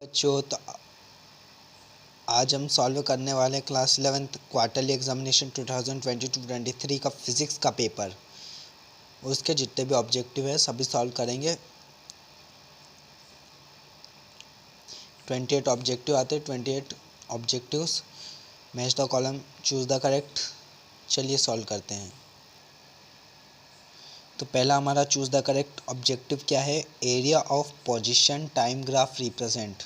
बच्चों, तो आज हम सॉल्व करने वाले क्लास 11th क्वार्टरली एग्जामिनेशन 2022-23 का फिज़िक्स का पेपर। उसके जितने भी ऑब्जेक्टिव है सभी सॉल्व करेंगे। 28 ऑब्जेक्टिव आते हैं। 28 objectives, match the column, choose the correct. चलिए सॉल्व करते हैं। तो पहला हमारा चूज द करेक्ट ऑब्जेक्टिव क्या है? Area of position time graph represent.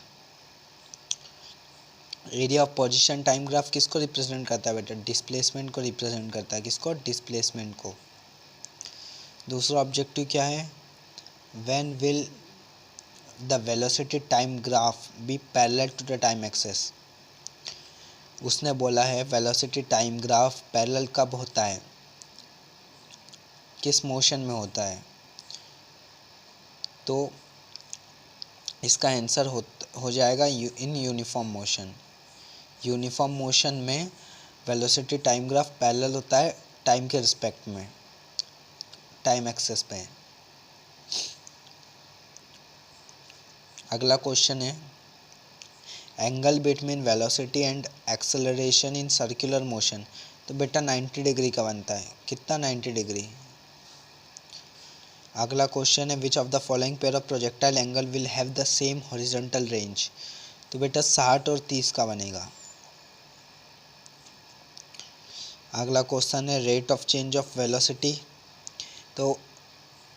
Area of position time graph किसको रिप्रेजेंट करता है बेटा? डिस्प्लेसमेंट को रिप्रेजेंट करता है। किसको? डिस्प्लेसमेंट को। दूसरा ऑब्जेक्टिव क्या है? When will the velocity time graph be parallel to the time axis. उसने बोला है वेलोसिटी टाइम ग्राफ पैरेलल कब होता है, किस मोशन में होता है। तो इसका आंसर हो जाएगा in uniform motion. Uniform motion में वेलोसिटी टाइम ग्राफ पैरेलल होता है टाइम के रिस्पेक्ट में, टाइम एक्सेस पे। अगला क्वेश्चन है angle between velocity and acceleration in circular motion. तो बेटा 90 डिग्री का बनता है। कितना? 90 डिग्री। अगला क्वेश्चन है which of the following pair of projectile angle will have the same horizontal range. तो बेटा 60 और 30 का बनेगा। अगला क्वेश्चन है rate of change of velocity. तो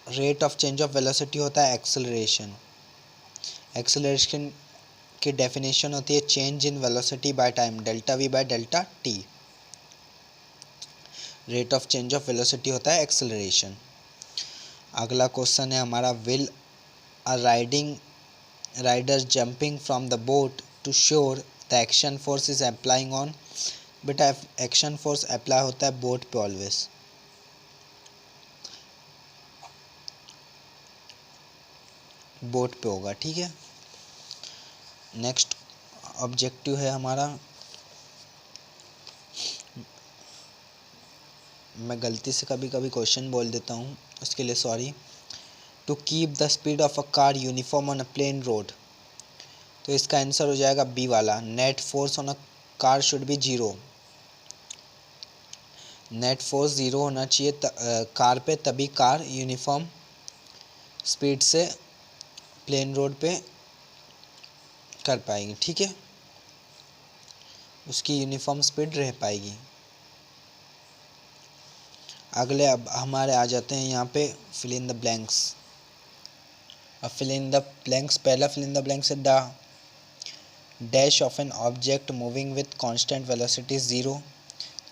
rate of change of velocity होता है एक्सेलरेशन। एक्सेलरेशन की डेफिनेशन होती है change in velocity by time, delta V by delta T. Rate of change of velocity होता है एक्सेलरेशन। अगला क्वेश्चन है हमारा will a rider jumping from the boat to shore the action force is applying on. बेटा action force apply होता है boat पे always. Boat पे होगा, ठीक है। नेक्स्ट ऑब्जेक्टिव है हमारा, मैं गलती से कभी कभी क्वेश्चन बोल देता हूँ, उसके लिए sorry. To keep the speed of a car uniform on a plain road. तो इसका आंसर हो जाएगा बी वाला। Net force on a car should be zero. Net force zero होना चाहिए कार पे, तभी कार यूनिफॉर्म स्पीड से प्लेन रोड पे कर पाएगी, ठीक है। उसकी यूनिफॉर्म स्पीड रह पाएगी। अगले अब हमारे आ जाते हैं यहाँ पे फिल इन द ब्लैंक्स। अब फिल इन द ब्लैंक्स, पहला फिल इन द ब्लैंक्स है the dash of an object moving with constant velocity zero.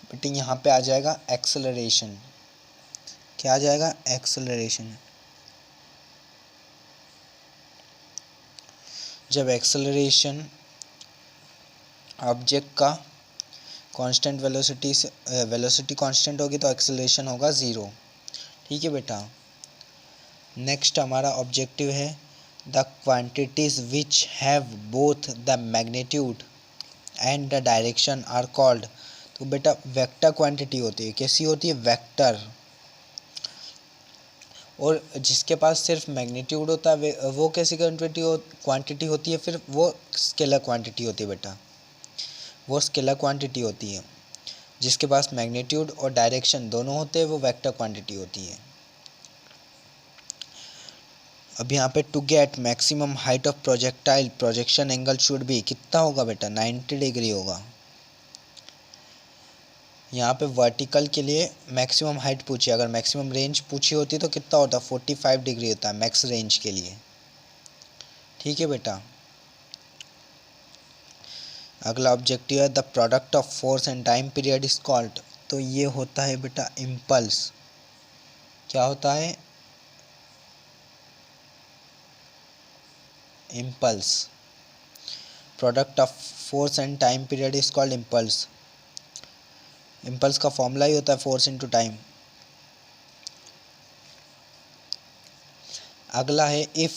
But यहाँ पे आ जाएगा एक्सेलरेशन। क्या आ जाएगा? एक्सेलरेशन। जब एक्सेलरेशन ऑब्जेक्ट का कांस्टेंट वेलोसिटी से वेलोसिटी कांस्टेंट होगी तो एक्सेलरेशन होगा ज़ीरो, ठीक है बेटा। नेक्स्ट हमारा ऑब्जेक्टिव है the quantities which have both the magnitude and the direction are called. तो बेटा वेक्टर क्वांटिटी होती है। कैसी होती है? वेक्टर। और जिसके पास सिर्फ मैग्नीट्यूड होता है वो कैसी क्वांटिटी होती है? फिर वो स्केलर क्वांटिटी होती है बेटा। वो स्केलर क्वांटिटी होती है। जिसके पास मैग्नीट्यूड और डायरेक्शन दोनों होते हैं वो वेक्टर क्वांटिटी होती है। अब यहाँ पे to get maximum height of projectile projection angle should be, कितना होगा बेटा? 90 डिग्री होगा। यहाँ पे वर्टिकल के लिए मैक्सिमम हाइट पूछी, अगर मैक्सिमम रेंज पूछी होती तो कितना होता? 45 डिग्री होता है मैक्स रेंज के लिए, ठीक है बेटा। अगला ऑब्जेक्टिव है the product of force and time period is called. तो ये होता है बेटा इम्पल्स। क्या होता है? Impulse. Product of force and time period is called impulse. Impulse का फॉर्मूला ही होता है फोर्स इंटू टाइम। अगला है if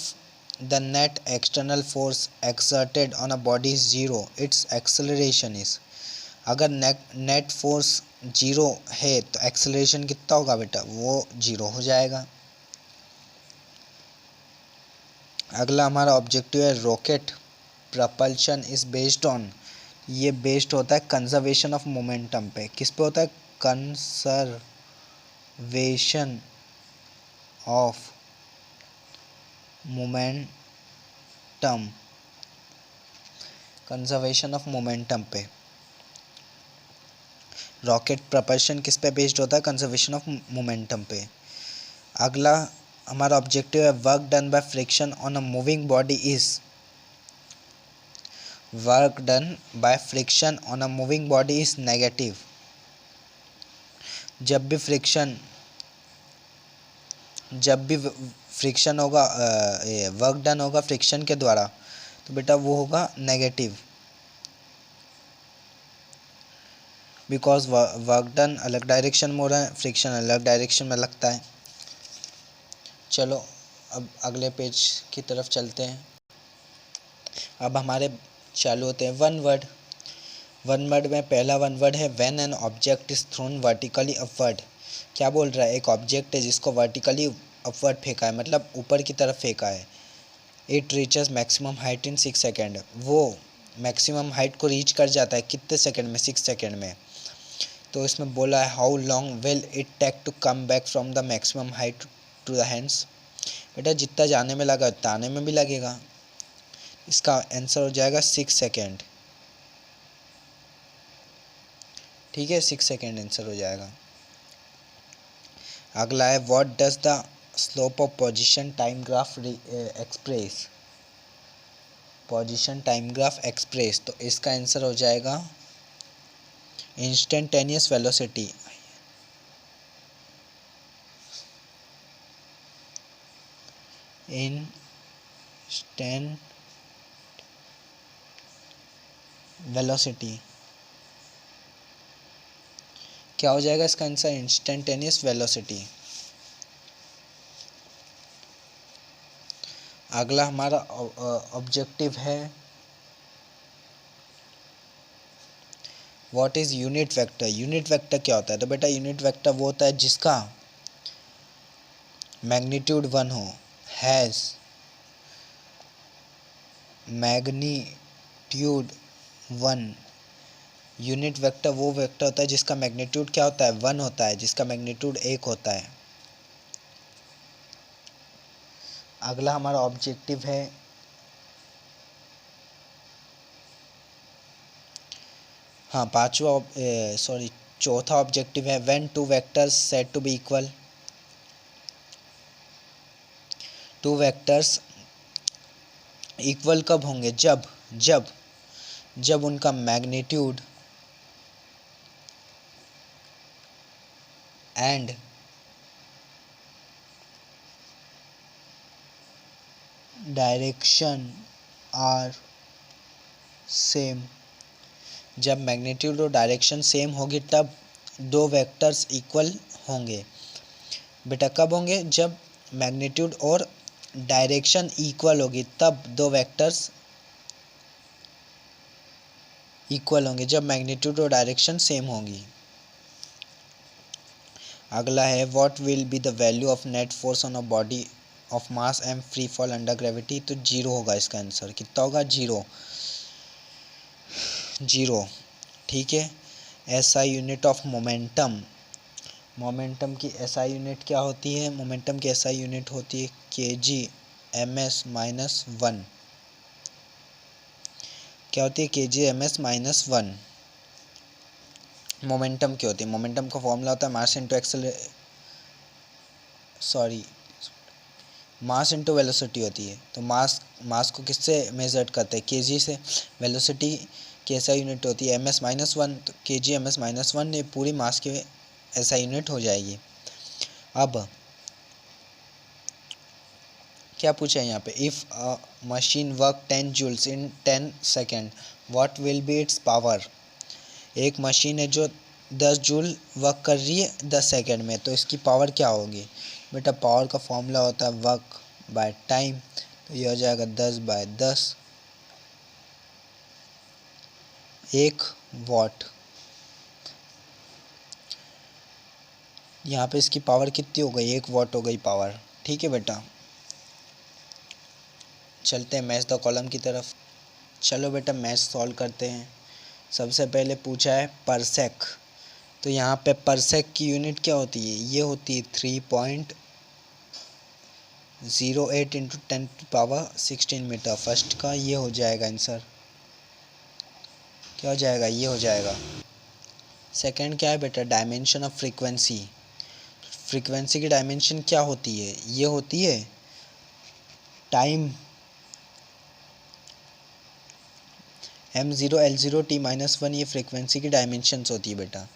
the net external force exerted on a body is zero it's acceleration is. अगर नेट फोर्स जीरो है तो acceleration कितना होगा बेटा? वो जीरो हो जाएगा। अगला हमारा ऑब्जेक्टिव है rocket propulsion is based on, ये बेस्ड होता है कंजर्वेशन ऑफ मोमेंटम पे। किस पे होता है? Conservation of momentum, conservation of momentum पे। रॉकेट प्रपल्शन किस पे बेस्ड होता है? कंजर्वेशन ऑफ मोमेंटम पे। अगला हमारा ऑब्जेक्टिव है work done by friction on a moving body is, work done by friction on a moving body is negative. जब भी फ्रिक्शन होगा, वर्क डन होगा फ्रिक्शन के द्वारा, तो बेटा वो होगा नेगेटिव, बिकॉज वर्क डन अलग डायरेक्शन में हो रहा है, फ्रिक्शन अलग डायरेक्शन में लगता है। चलो अब अगले पेज की तरफ चलते हैं। अब हमारे चालू होते हैं वन वर्ड। वन वर्ड में पहला वन वर्ड है when an object is thrown vertically upward. क्या बोल रहा है? एक ऑब्जेक्ट है जिसको वर्टिकली अपवर्ड फेंका है, मतलब ऊपर की तरफ फेंका है। It reaches maximum height in 6 second, वो मैक्सिमम हाइट को रीच कर जाता है कितने सेकेंड में? 6 सेकेंड में। तो इसमें बोला है how long will it take to come back from the maximum height to the hands. बेटा जितना जाने में लगा उतना आने में भी लगेगा। इसका आंसर हो जाएगा 6 सेकेंड। ठीक है, 6 सेकेंड आंसर हो जाएगा। अगला है what does the slope of position time graph express, position time graph express. तो इसका आंसर हो जाएगा इंस्टेंटेनियस वेलोसिटी। इंस्टेंट वेलोसिटी क्या हो जाएगा इसका आंसर? Instantaneous velocity. अगला हमारा ऑब्जेक्टिव है what is unit vector. Unit vector क्या होता है? तो बेटा यूनिट वेक्टर वो होता है जिसका मैग्नीट्यूड 1 हो, हैज़ मैग्नीट्यूड 1। यूनिट वेक्टर वो वेक्टर होता है जिसका मैग्नीट्यूड क्या होता है? 1 होता है, जिसका मैग्नीट्यूड 1 होता है। अगला हमारा ऑब्जेक्टिव है चौथा ऑब्जेक्टिव है when two vectors said to be equal. Two vectors equal कब होंगे? जब उनका magnitude and direction are same. जब मैग्नीट्यूड और डायरेक्शन सेम होगी तब दो वेक्टर्स इक्वल होंगे। बेटा कब होंगे? जब मैग्नीट्यूड और डायरेक्शन इक्वल होगी तब दो वेक्टर्स इक्वल होंगे, जब मैग्नीट्यूड और डायरेक्शन सेम होगी। अगला है what will be the value of net force on a body of mass m free fall under gravity. तो 0 होगा इसका आंसर। कितना होगा? 0। ठीक है। SI unit of momentum, momentum की एसआई यूनिट क्या होती है? मोमेंटम की एसआई यूनिट होती है kg/-1। क्या होती है? kg/-1 मोमेंटम की होती है। मोमेंटम का फॉर्मूला होता है मास इंटू वेलोसिटी होती है। तो मास को किससे मेजर करते हैं? केजी से। वेलोसिटी की एसआई यूनिट होती है ms-1, तो kg/-1 ये पूरी मास की एसआई यूनिट हो जाएगी। अब क्या पूछा है यहाँ पे? If a machine work 10 joules in 10 second what will be its power. एक मशीन है जो 10 जूल वर्क कर रही है 10 सेकेंड में, तो इसकी पावर क्या होगी? बेटा पावर का फॉर्मूला होता है वर्क बाय टाइम। तो ये हो जाएगा 10/10 1 वाट। यहाँ पे इसकी पावर कितनी हो गई? 1 वाट हो गई पावर। ठीक है बेटा, चलते हैं मैच द कॉलम की तरफ। चलो बेटा मैथ सॉल्व करते हैं। सबसे पहले पूछा है परसेक, तो यहाँ पे परसेक की यूनिट क्या होती है, ये होती है 3.08 इंटू 10⁻16 मीटर। फर्स्ट का ये हो जाएगा आंसर, क्या हो जाएगा, ये हो जाएगा। सेकंड क्या है बेटा, डायमेंशन ऑफ फ्रीक्वेंसी। फ्रीक्वेंसी की डायमेंशन क्या होती है, ये होती है टाइम m0 l0 t-1, ये फ्रीक्वेंसी की डायमेंशंस होती है बेटा।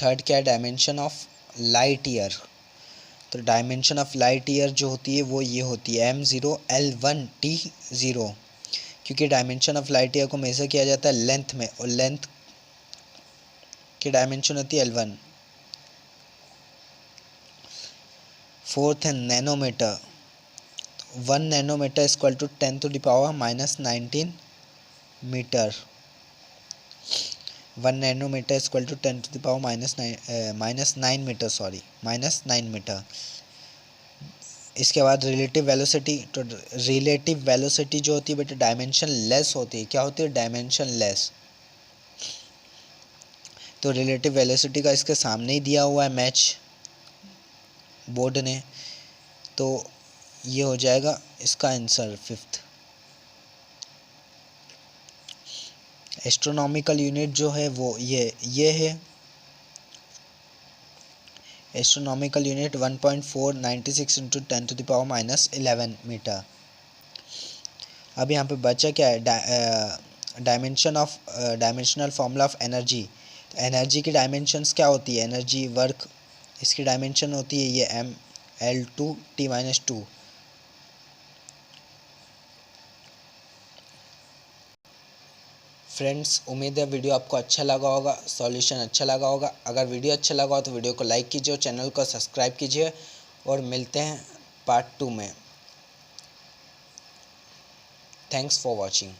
थर्ड क्या है, डायमेंशन ऑफ लाइट ईयर। तो डायमेंशन ऑफ लाइट ईयर जो होती है वो ये होती है m0 l1 t0, क्योंकि डायमेंशन ऑफ लाइट ईयर को मेज़र किया जाता है लेंथ में, और लेंथ की डायमेंशन होती है l1। फोर्थ है nanometre. 1 nanometre equal to 10⁻⁻19 metre. 1 nanometre equal to 10⁻⁻9 metre, sorry -9 metre. इसके बाद रिलेटिव वेलोसिटी। तो रिलेटिव वेलोसिटी जो होती है बेटा डायमेंशन लेस होती है। क्या होती है, डायमेंशन लेस। तो रिलेटिव वेलोसिटी का इसके सामने ही दिया हुआ है मैच बोर्ड ने, तो ये हो जाएगा इसका आंसर फिफ्थ। एस्ट्रोनॉमिकल यूनिट जो है वो ये है। Astronomical unit 1.496 into 10⁻⁻11 metre. अब यहाँ पे बचा क्या है, dimensional formula of energy. Energy की डायमेंशंस क्या होती है, एनर्जी वर्क, इसकी डायमेंशन होती है ये ml2 t-2। फ्रेंड्स, उम्मीद है वीडियो आपको अच्छा लगा होगा, सॉल्यूशन अच्छा लगा होगा। अगर वीडियो अच्छा लगा हो तो वीडियो को लाइक कीजिए और चैनल को सब्सक्राइब कीजिए, और मिलते हैं पार्ट 2 में। Thanks for watching.